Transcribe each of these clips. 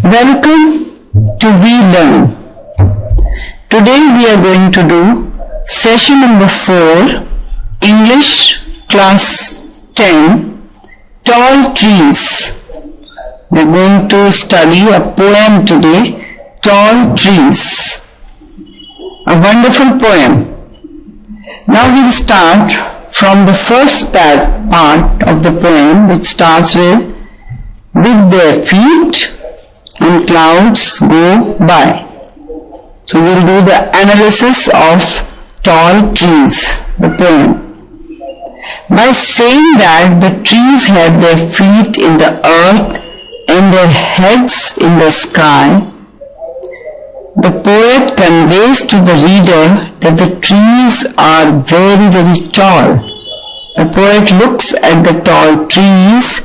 Welcome to We Learn. Today we are going to do session number 4, English class 10, Tall Trees. We are going to study a poem today, Tall Trees. A wonderful poem. Now we'll start from the first part of the poem, which starts with their feet and clouds go by. So we'll do the analysis of Tall Trees, the poem. By saying that the trees have their feet in the earth and their heads in the sky, the poet conveys to the reader that the trees are very, very tall. The poet looks at the tall trees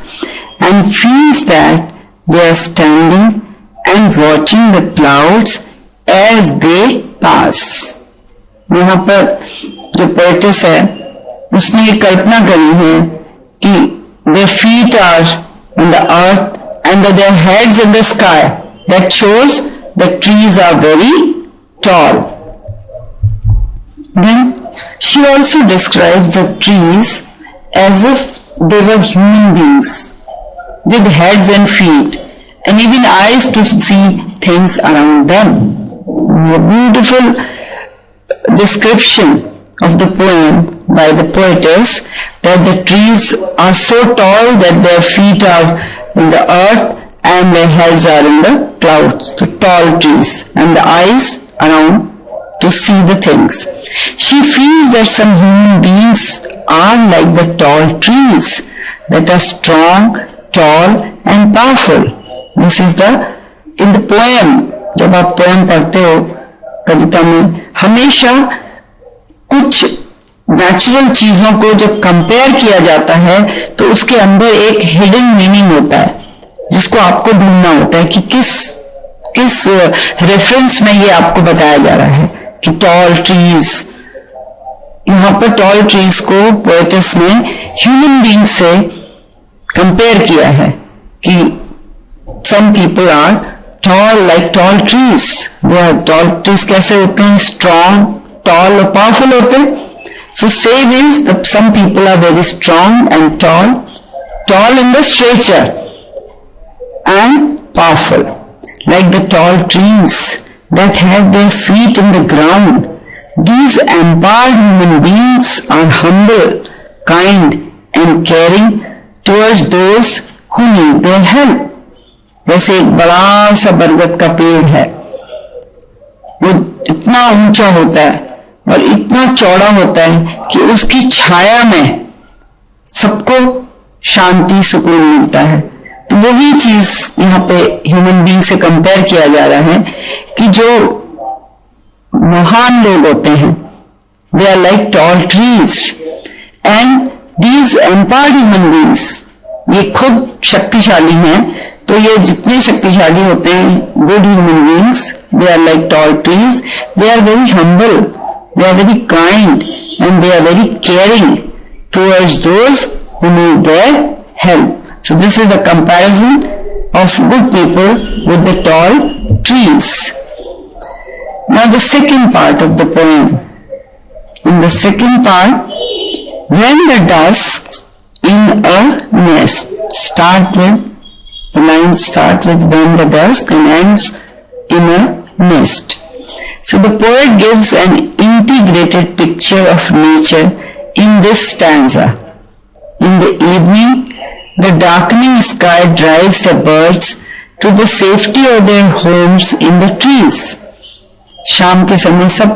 and feels that they are standing and watching the clouds as they pass. यहाँ पर जो poetess है उसने ये कल्पना करी है कि their feet are on the earth and their heads in the sky. That shows the trees are very tall. Then she also describes the trees as if they were human beings with heads and feet and even eyes to see things around them. A beautiful description of the poem by the poetess that the trees are so tall that their feet are in the earth and their heads are in the clouds. So tall trees and the eyes around to see the things. She feels that some human beings are like the tall trees that are strong, tall and powerful. This is in the poem. जब आप poem पढ़ते हो कविता में हमेशा कुछ natural चीजों को जब कंपेयर किया जाता है तो उसके अंदर एक हिडन मीनिंग होता है जिसको आपको ढूंढना होता है कि किस रेफरेंस में ये आपको बताया जा रहा है कि टॉल ट्रीज. यहाँ पर टॉल ट्रीज को पोएटिस ने ह्यूमन बीइंग से कंपेयर किया है कि some people are tall like tall trees. They are tall trees कैसे होते हैं? Strong, tall और powerful होते हैं. So same is that some people are very strong and tall in the stature and powerful, like the tall trees that have their feet in the ground. These empowered human beings are humble, kind and caring towards those who need their help. जैसे एक बड़ा सा बरगद का पेड़ है, वो इतना ऊंचा होता है और इतना चौड़ा होता है कि उसकी छाया में सबको शांति सुकून मिलता है. तो वही चीज यहाँ पे ह्यूमन बीइंग से कंपेयर किया जा रहा है कि जो महान लोग होते हैं they are like tall trees and these empowered human beings, ये खुद शक्तिशाली हैं. तो ये जितने शक्तिशाली होते हैं good human beings, they are like tall trees. They are very humble, they are very kind and they are very caring towards those who need their help. So this is the comparison of good people with the tall trees. Now the second part of the poem. In the second part, when the dusk in a nest. The lines start with when the dusk and ends in a nest. So the poet gives an integrated picture of nature in this stanza. In the evening, the darkening sky drives the birds to the safety of their homes in the trees. शाम के समय सब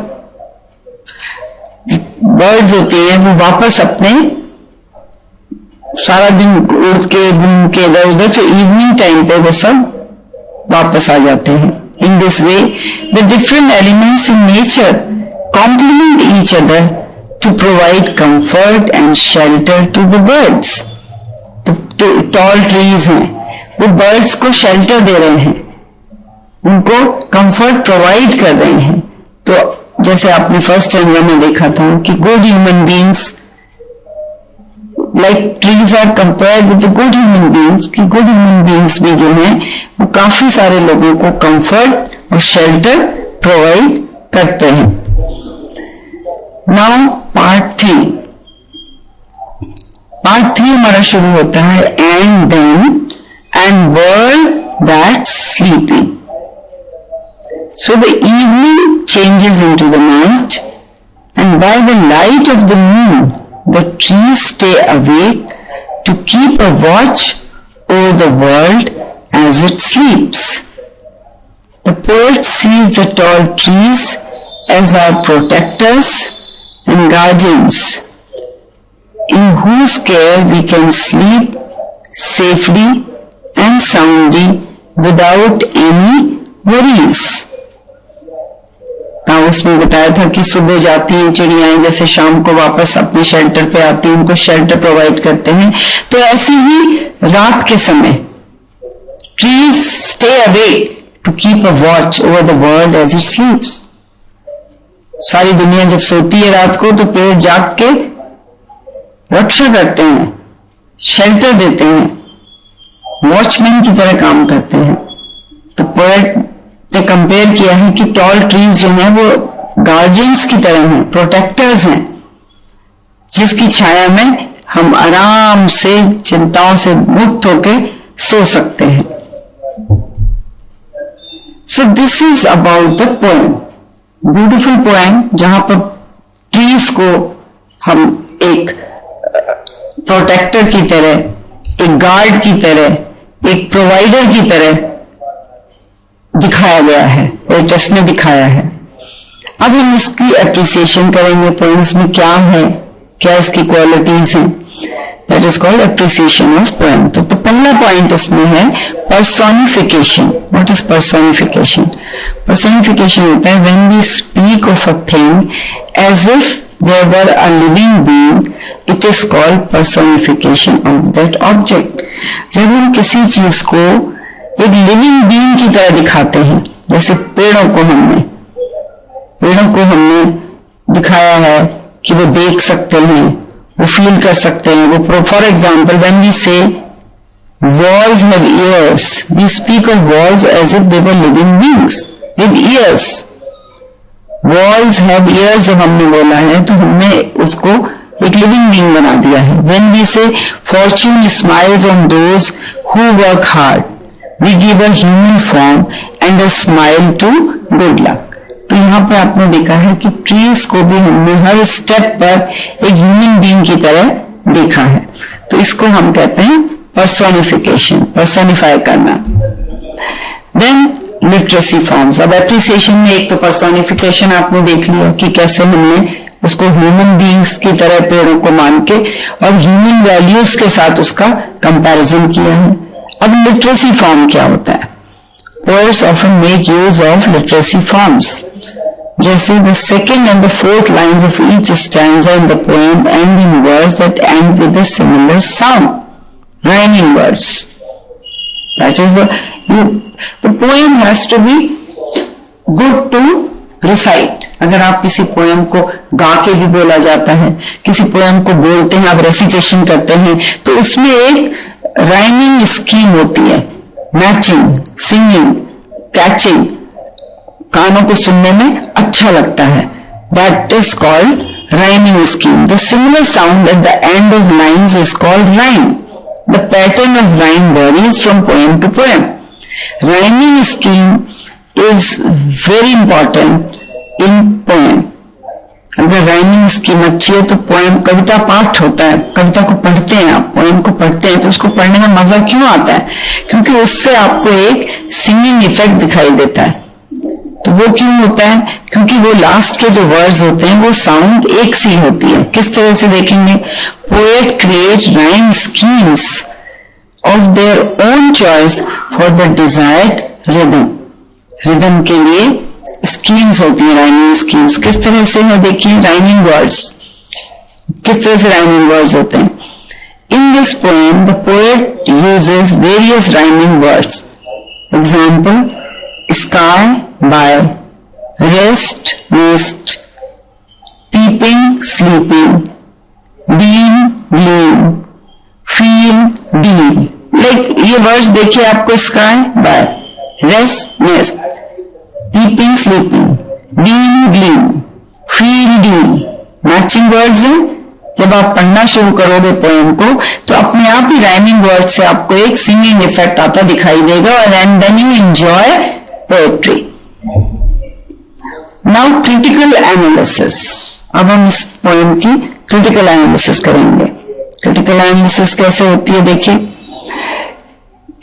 birds होते हैं वो वापस अपने सारा दिन उड़ के घूम के इधर उधर फिर इवनिंग टाइम पे वो सब वापस आ जाते हैं. In this way, the different elements in nature complement each other to provide comfort and shelter to the birds. तो टॉल ट्रीज हैं वो बर्ड्स को शेल्टर दे रहे हैं, उनको कंफर्ट प्रोवाइड कर रहे हैं. तो जैसे आपने फर्स्ट स्टैंजा में देखा था कि good human beings like trees are compared with the good human beings, कि good human beings भी जो हैं वो काफी सारे लोगों को comfort और shelter provide करते हैं. Now part 3. Part 3 हमारा शुरू होता है and then and world that's sleeping. So the evening changes into the night, and by the light of the moon, the trees stay awake to keep a watch over the world as it sleeps. The poet sees the tall trees as our protectors and guardians, in whose care we can sleep safely and soundly without any worries. उसमें बताया था कि सुबह जाती हैं चिड़ियाएं, जैसे शाम को वापस अपने शेल्टर पे आती हैं, उनको शेल्टर प्रोवाइड करते हैं. तो ऐसे ही रात के समय trees stay awake to keep a watch over the world as it sleeps. सारी दुनिया जब सोती है रात को तो पेड़ जाग के रक्षा करते हैं, शेल्टर देते हैं, वॉचमैन की तरह काम करते हैं. तो पोएट ने कंपेयर किया है कि टॉल ट्रीज जो हैं वो गार्जियंस की तरह हैं, प्रोटेक्टर्स हैं, जिसकी छाया में हम आराम से चिंताओं से मुक्त होके सो सकते हैं. So this is about the poem, beautiful poem, जहां पर ट्रीज को हम एक प्रोटेक्टर की तरह, एक गार्ड की तरह, एक प्रोवाइडर की तरह दिखाया गया है, पोएट्स ने दिखाया है. अब हम इसकी एप्रिसिएशन करेंगे, पोएम्स में क्या है, क्या इसकी क्वालिटीज हैं. That is called appreciation of poem. तो पहला पॉइंट इसमें है personification. What is personification? Personification होता है when we speak of a thing as if there were a living being, it is called personification of that object. जब हम किसी चीज को एक लिविंग बीइंग की तरह दिखाते हैं, जैसे पेड़ों को हमने दिखाया है कि वो देख सकते हैं, वो फील कर सकते हैं. वो फॉर एग्जाम्पल व्हेन वी से walls have ears, we speak of walls as if they were living beings with ears. Walls have ears जब हमने बोला है तो हमने उसको एक लिविंग बीइंग बना दिया है. When we say fortune smiles on those who work hard, we give a human form and a smile to good luck. तो यहाँ पे आपने देखा है कि ट्रीज को भी हमने हर स्टेप पर एक ह्यूमन बीइंग की तरह देखा है. तो इसको हम कहते हैं पर्सोनिफिकेशन, पर्सोनिफाई करना. Then literacy forms. अब एप्रिसिएशन में एक तो पर्सोनिफिकेशन आपने देख लिया कि कैसे हमने उसको ह्यूमन बीइंग्स की तरह पेड़ों को मान के और ह्यूमन वैल्यूज के साथ उसका कंपैरिजन किया है. अब लिटरेसी फॉर्म क्या होता है? Poets often make use of literary forms, जैसे the second and the fourth line of each stanza in the poem end in words that end with a similar sound, rhyming words. That is the poem has to be good to recite. अगर आप किसी poem को गा के भी बोला जाता है, किसी पोएम को बोलते हैं, आप रेसिटेशन करते हैं, तो उसमें एक राइमिंग स्कीम होती है, मैचिंग, सिंगिंग, कैचिंग, कानों को सुनने में अच्छा लगता है. That is called rhyming scheme. The similar sound at the end of lines is called rhyme. The pattern of rhyme varies from poem to poem. Rhyming scheme is very important in poem. अगर rhyming scheme अच्छी है तो poem, कविता पाठ होता है, कविता को पढ़ते हैं आप, पोएम को पढ़ते हैं तो उसको पढ़ने में मजा क्यों आता है? क्योंकि उससे आपको एक सिंगिंग इफेक्ट दिखाई देता है. तो वो क्यों होता है? क्योंकि वो लास्ट के जो वर्ड्स होते हैं वो साउंड एक सी होती है. किस तरह से देखेंगे? Poet create rhyme schemes of their own choice for the desired rhythm. Rhythm के लिए स्कीम्स होती है, राइमिंग स्कीम्स. किस तरह से है? देखिए राइमिंग वर्ड्स, किस तरह से राइमिंग वर्ड्स होते हैं. इन this poem the poet uses various rhyming words. Example: sky by, rest, mist, peeping, sleeping, beam, gleam, feel, deal. Like ये वर्ड्स देखिए आपको sky, by, rest, nest, peeping, sleeping, beam, gleam, feel, deal. Matching words हैं. जब आप पढ़ना शुरू करोगे poem को तो अपने आप ही राइमिंग वर्ड से आपको एक सिंगिंग इफेक्ट आता दिखाई देगा और and then you enjoy poetry. Now critical analysis. अब हम इस पोएम की क्रिटिकल एनालिसिस करेंगे. क्रिटिकल एनालिसिस कैसे होती है देखिए.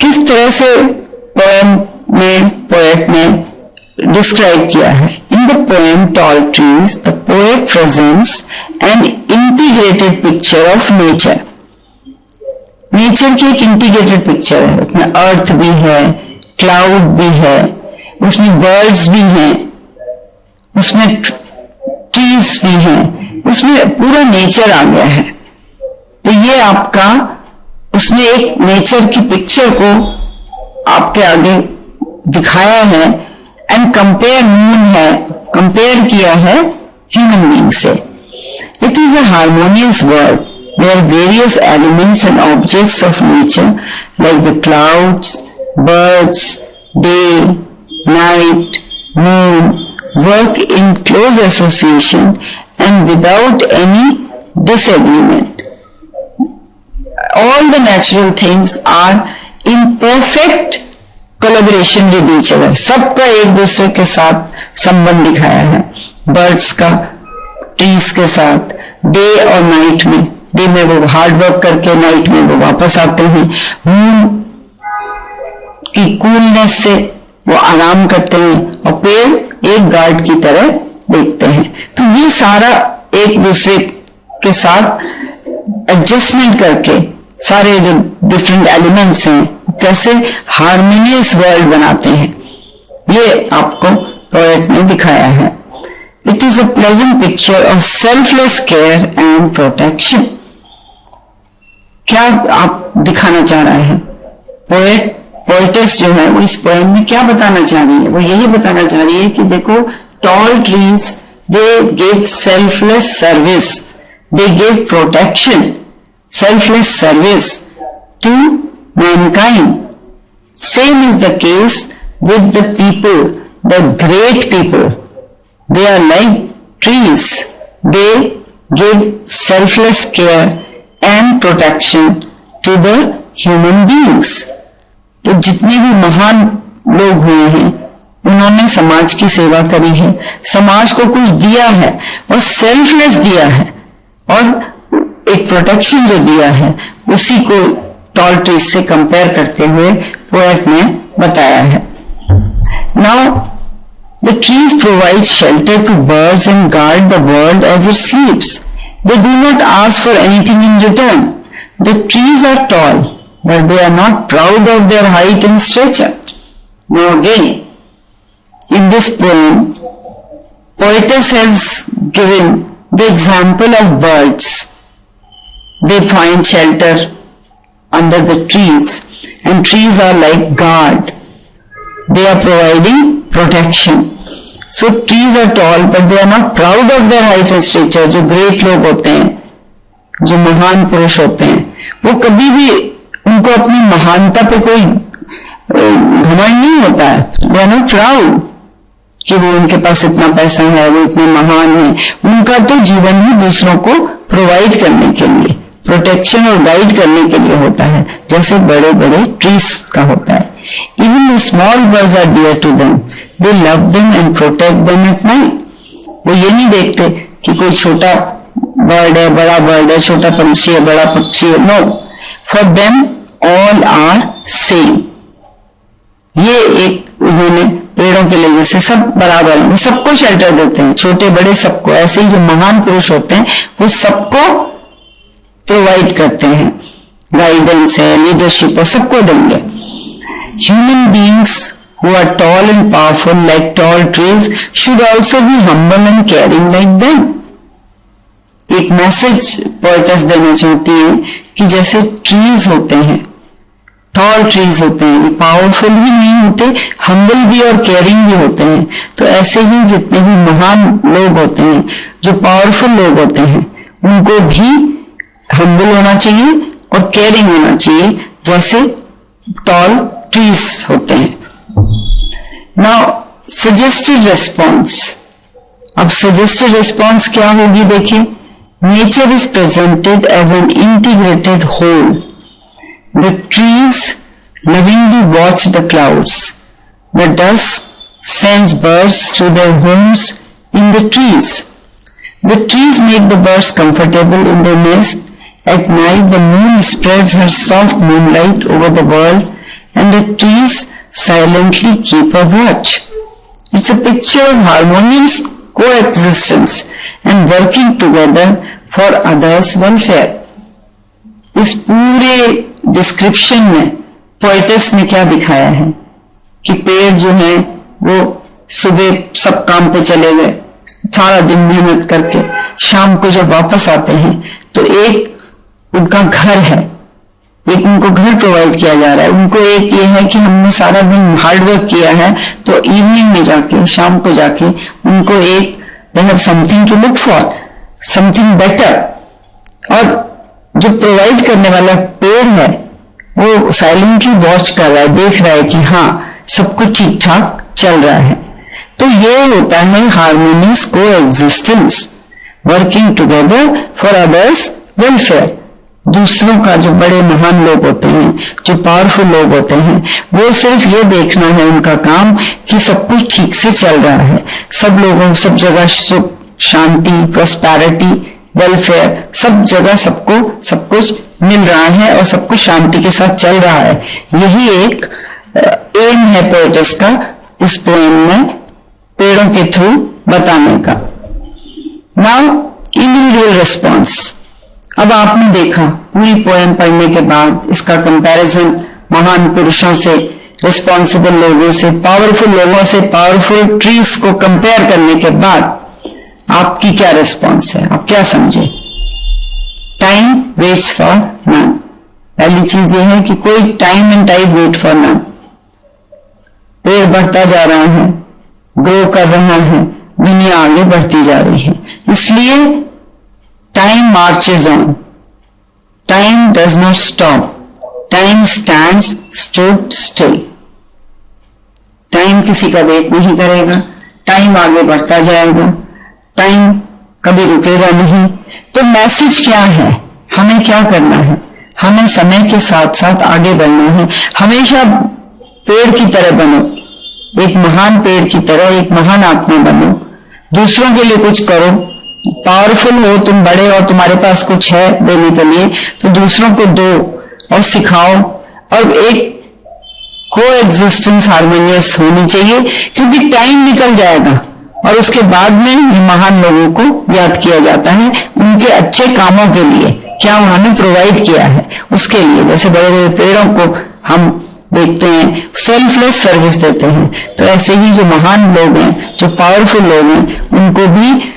किस तरह से पोएम में पोएट ने डिस्क्राइब किया है. In the poem Tall Trees, the poet presents an integrated picture of nature. Nature की एक इंटीग्रेटेड पिक्चर है. उसमें अर्थ भी है, क्लाउड भी है, उसमें बर्ड्स भी हैं, उसमें ट्रीज भी हैं, उसमें पूरा नेचर आ गया है. तो ये आपका उसने एक नेचर की पिक्चर को आपके आगे दिखाया है. एंड कंपेयर मून है, कंपेयर किया है ह्यूमन बीइंग से. It is a harmonious world where various elements and objects of nature like the clouds, birds, day, night, moon work in close association and without any disagreement. All the natural things are in perfect collaboration with each other. सबका एक दूसरे के साथ संबंध दिखाया है. Birds का trees के साथ, डे और नाइट में, डे में वो हार्ड वर्क करके नाइट में वो वापस आते हैं. मून की कूलनेस से वो आराम करते हैं और पेड़ एक गार्ड की तरह देखते हैं. तो ये सारा एक दूसरे के साथ एडजस्टमेंट करके सारे जो डिफरेंट एलिमेंट्स हैं कैसे हार्मोनियस वर्ल्ड बनाते हैं, ये आपको पोएट ने दिखाया है. It is a pleasant picture of selfless care and protection. क्या आप दिखाना चाह रहे हैं? पोएटेस जो है वो इस पोएम में क्या बताना चाह रही है? वो यही बताना चाह रही है कि देखो, toll trees they give selfless service, they give protection, selfless service to mankind. Same is the case with the people, the great people. They are like trees. They give selfless care and protection to the human beings. तो जितने भी महान लोग हुए हैं उन्होंने समाज की सेवा करी है, समाज को कुछ दिया है और सेल्फलेस दिया है और एक प्रोटेक्शन जो दिया है उसी को टॉल ट्रीज से कंपेयर करते हुए पोएट ने बताया है. Now the trees provide shelter to birds and guard the world as it sleeps. They do not ask for anything in return. The trees are tall but they are not proud of their height and stature. Now again in this poem poetess has given the example of birds. They find shelter under the trees and trees are like guard. They are providing protection. So trees are tall but they are not proud of their height and stature. जो great लोग होते हैं, जो महान पुरुष होते हैं, वो कभी भी उनको अपनी महानता पे कोई घमंड नहीं होता है. They are not proud कि वो उनके पास इतना पैसा है, वो इतने महान है. उनका तो जीवन ही दूसरों को प्रोवाइड करने के लिए, प्रोटेक्शन और गाइड करने के लिए होता है, जैसे बड़े बड़े ट्रीज का होता है. Even the small birds are dear to them, they love them and protect them at night. वो ये नहीं देखते कि कोई छोटा बर्ड है, बड़ा बर्ड है, छोटा पंछी है, बड़ा पक्षी है. No, for them all are same. ये एक उन्होंने पेड़ों के लिए जैसे सब बराबर हैं, वो सबको शेल्टर देते हैं, छोटे बड़े सबको. ऐसे ही जो महान पुरुष होते हैं वो सबको प्रोवाइड करते हैं, गाइडेंस है, लीडरशिप है, सबको देंगे. Human beings who are tall and powerful like tall trees should also be humble and caring like them. एक मैसेज पोएटेस देना चाहती है कि जैसे ट्रीज होते हैं, टॉल ट्रीज होते हैं, ये पावरफुल ही नहीं होते, हम्बल भी और केयरिंग भी होते हैं. तो ऐसे ही जितने भी महान लोग होते हैं, जो पावरफुल लोग होते हैं, उनको भी हम्बल होना चाहिए और केयरिंग होना चाहिए, जैसे टॉल ट्रीज होते हैं. Now suggested response. अब सजेस्टेड रेस्पॉन्स क्या होगी देखिए. Nature is presented as an integrated whole. The trees lovingly watch the clouds. The dusk sends birds to their homes in the trees. The trees make the birds comfortable in their nest. At night the moon spreads her soft moonlight over the world and the trees silently keep a watch. It's a picture of harmonious coexistence and working together for others' welfare. इस पूरे description में poet's ने क्या दिखाया है कि पेड़ जो है वो सुबह सब काम पे चले गए, सारा दिन मेहनत करके शाम को जब वापस आते हैं तो एक उनका घर है, एक उनको घर प्रोवाइड किया जा रहा है. उनको एक ये है कि हमने सारा दिन हार्डवर्क किया है तो इवनिंग में जाके शाम को जाके उनको एक they have something to look for, something better. और जो प्रोवाइड करने वाला पेड़ है वो साइलेंटली वॉच कर रहा है, देख रहा है कि हाँ सब कुछ ठीक ठाक चल रहा है. तो ये होता है हार्मोनियस को existence, working together for others welfare. दूसरों का, जो बड़े महान लोग होते हैं, जो पावरफुल लोग होते हैं, वो सिर्फ ये देखना है उनका काम कि सब कुछ ठीक से चल रहा है, सब लोगों, सब जगह सुख शांति प्रोस्पेरिटी वेलफेयर, सब जगह सबको सब कुछ मिल रहा है और सब कुछ शांति के साथ चल रहा है. यही एक एम है पोएटिस का इस पोएम में पेड़ों के थ्रू बताने का. Now individual response. अब आपने देखा पूरी पोएम पढ़ने के बाद इसका कंपैरिजन महान पुरुषों से, रिस्पॉन्सिबल लोगों से, पावरफुल लोगों से, पावरफुल ट्रीज को कंपेयर करने के बाद आपकी क्या रिस्पॉन्स है, आप क्या समझे. Time waits for none. पहली चीज ये है कि कोई time and tide wait for none. पेड़ बढ़ता जा रहा है, ग्रो कर रहा है, दुनिया आगे बढ़ती जा रही है, इसलिए time marches on. Time does not stop. Time stands stood still. Time किसी का वेट नहीं करेगा, टाइम आगे बढ़ता जाएगा, टाइम कभी रुकेगा नहीं. तो मैसेज क्या है, हमें क्या करना है, हमें समय के साथ साथ आगे बढ़ना है. हमेशा पेड़ की तरह बनो, एक महान पेड़ की तरह, एक महान आत्मा बनो, दूसरों के लिए कुछ करो. पावरफुल हो तुम, बड़े हो, तुम्हारे पास कुछ है देने के लिए तो दूसरों को दो और सिखाओ. और एक को एग्जिस्टेंस हार्मोनियस होनी चाहिए, क्योंकि टाइम निकल जाएगा और उसके बाद में ये महान लोगों को याद किया जाता है उनके अच्छे कामों के लिए, क्या उन्होंने प्रोवाइड किया है उसके लिए. जैसे बड़े बड़े पेड़ों को हम देखते हैं सेल्फलेस सर्विस देते हैं, तो ऐसे ही जो महान लोग हैं, जो पावरफुल लोग हैं, उनको भी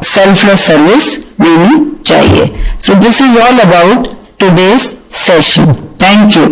सेल्फलेस सर्विस देनी चाहिए. So this is all about today's session. Thank you.